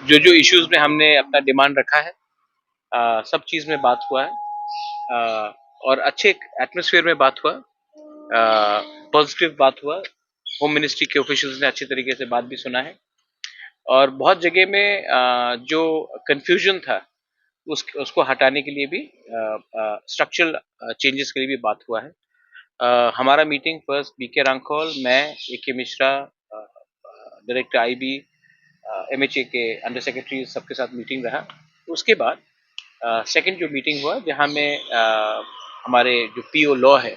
जो जो इश्यूज में हमने अपना डिमांड रखा है, सब चीज में बात हुआ है, और अच्छे एटमोसफियर में बात हुआ, पॉजिटिव बात हुआ। होम मिनिस्ट्री के ऑफिशियल्स ने अच्छी तरीके से बात भी सुना है, और बहुत जगह में जो कंफ्यूजन था उसको हटाने के लिए भी, स्ट्रक्चरल चेंजेस के लिए भी बात हुआ है। हमारा मीटिंग फर्स्ट बीके रांखोल, मैं, A K. Mishra, director IB, MHA के अंडर सेक्रेटरी, सबके साथ मीटिंग रहा। उसके बाद सेकंड जो मीटिंग हुआ, जहां में हमारे जो पीओ लॉ है,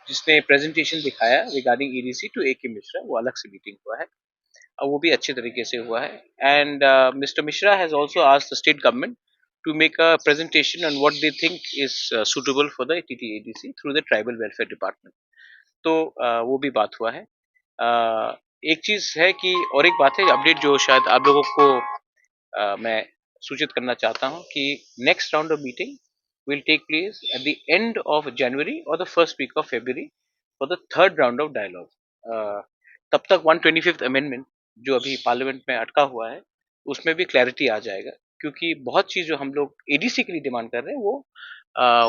जिसने प्रेजेंटेशन दिखाया regarding EDC to A K. Mishra, वो अलग से मीटिंग हुआ है, और वो भी अच्छे तरीके से हुआ है। And mister Mishra has also asked the state government to make a presentation on what they think is suitable for the TTADC through the tribal welfare department. तो वो भी बात हुआ है। एक चीज है कि, और एक बात है अपडेट जो शायद आप लोगों को मैं सूचित करना चाहता हूं कि next round of meeting will take place at the end of January or the first week of February for the third round of dialogue. तब तक 125th amendment जो अभी पार्लियामेंट में अटका हुआ है, उसमें भी क्लैरिटी आ जाएगा, क्योंकि बहुत चीज जो हम लोग एडीसी के लिए डिमांड कर रहे हैं वो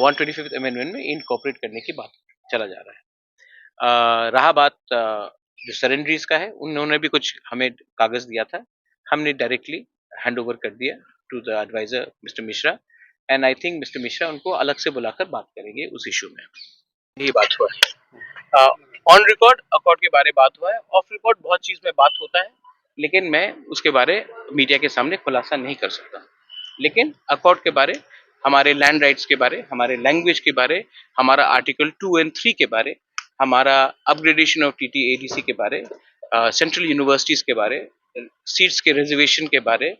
125th अमेंडमेंट में इनकॉर्पोरेट करने की बात चला जा रहा है। रहा बात जो सरेंडरीज का है, उन्होंने भी कुछ हमें कागज दिया था, हमने डायरेक्टली हैंड ओवर कर दिया to the adviser mister Mishra, and I think mister Mishra उनको अलग से बुलाकर बात करेंगे उस इशू में। यही बात हुआ है। ऑन रिकॉर्ड अकॉर्ड के बारे में बात हुआ है, ऑफ रिकॉर्ड बहुत चीज में बात होता है, लेकिन मैं उसके बारे मीडिया के सामने खुलासा नहीं कर सकता। लेकिन अकॉर्ड के बारे, हमारे लैंड राइट्स के बारे, हमारे लैंग्वेज के बारे, हमारा आर्टिकल 2 एंड 3 के बारे, हमारा अपग्रेडेशन ऑफ टीटीएडीसी के बारे, सेंट्रल यूनिवर्सिटीज के बारे, सीट्स के रिजर्वेशन के बारे,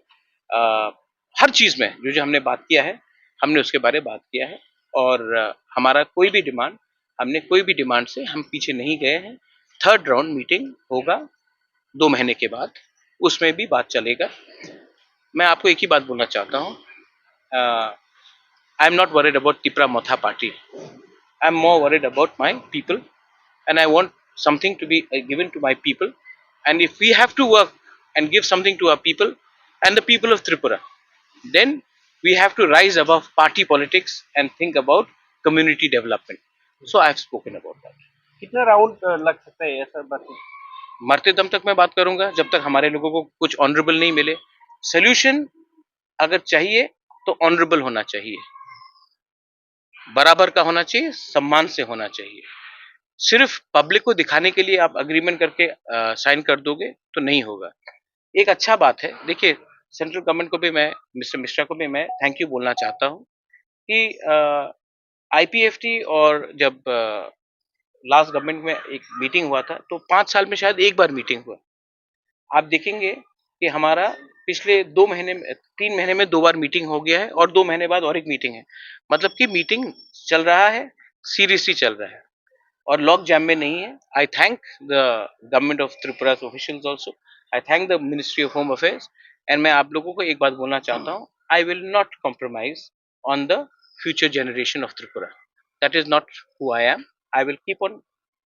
हर चीज में जो जो हमने बात किया है, हमने उसके बारे में बात किया है। और हमारा कोई भी डिमांड, हमने कोई भी डिमांड से हम पीछे नहीं गए हैं। थर्ड राउंड मीटिंग होगा 2 महीने के बाद, उसमें भी बात चलेगा। मैं आपको एक ही बात बोलना चाहता हूँ, I am not worried about Tipra Motha party, I am more worried about my people, and I want something to be given to my people. And if we have to work and give something to our people and the people of Tripura, then we have to rise above party politics and think about community development. So I have spoken about that. कितना round लग सकता है ऐसा बात? मरते दम तक मैं बात करूंगा, जब तक हमारे लोगों को कुछ ऑनरेबल नहीं मिले। सोल्यूशन अगर चाहिए तो ऑनरेबल होना चाहिए, बराबर का होना चाहिए, सम्मान से होना चाहिए। सिर्फ पब्लिक को दिखाने के लिए आप अग्रीमेंट करके साइन कर दोगे तो नहीं होगा। एक अच्छा बात है, देखिए, सेंट्रल गवर्नमेंट को भी मैं, मिस्टर मिश्रा को भी मैं थैंक यू बोलना चाहता हूँ कि आईपीएफटी और जब लास्ट गवर्नमेंट में एक मीटिंग हुआ था, तो 5 साल में शायद एक बार मीटिंग हुआ। आप देखेंगे कि हमारा पिछले 2 महीने में, 3 महीने में 2 बार मीटिंग हो गया है, और 2 महीने बाद और एक मीटिंग है। मतलब कि मीटिंग चल रहा है, सीरियसली चल रहा है, और लॉक जैम में नहीं है। I thank the government of Tripura officials also, I thank the ministry of home affairs, and मैं आप लोगों को एक बात बोलना चाहता हूँ, I will not compromise on the future generation of Tripura. That is not who I am. I will keep on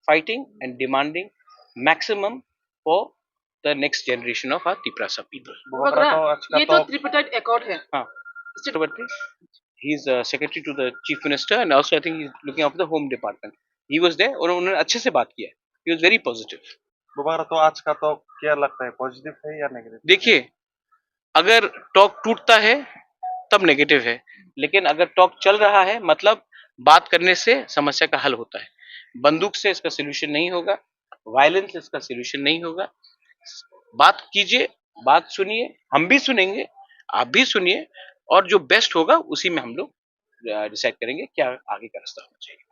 fighting and demanding maximum for the next generation of our Tripura people. ये तो ट्रिपटेड अकॉर्ड है। हाँ, he is secretary to the chief minister, and also I think he's looking after the home department. He was there और उन्होंने अच्छे से बात किया। He was very positive. दोबारा तो आज का तो क्या लगता है, पॉजिटिव है या नेगेटिव? देखिए, अगर टॉक टूटता है तब नेगेटिव है, लेकिन अगर टॉक चल रहा है, मतलब बात करने से समस्या का हल होता है। बंदूक से इसका सोल्यूशन नहीं होगा, वायलेंस से इसका सोल्यूशन नहीं होगा। बात कीजिए, बात सुनिए, हम भी सुनेंगे, आप भी सुनिए, और जो बेस्ट होगा उसी में हम लोग डिसाइड करेंगे क्या आगे का रास्ता होना चाहिए।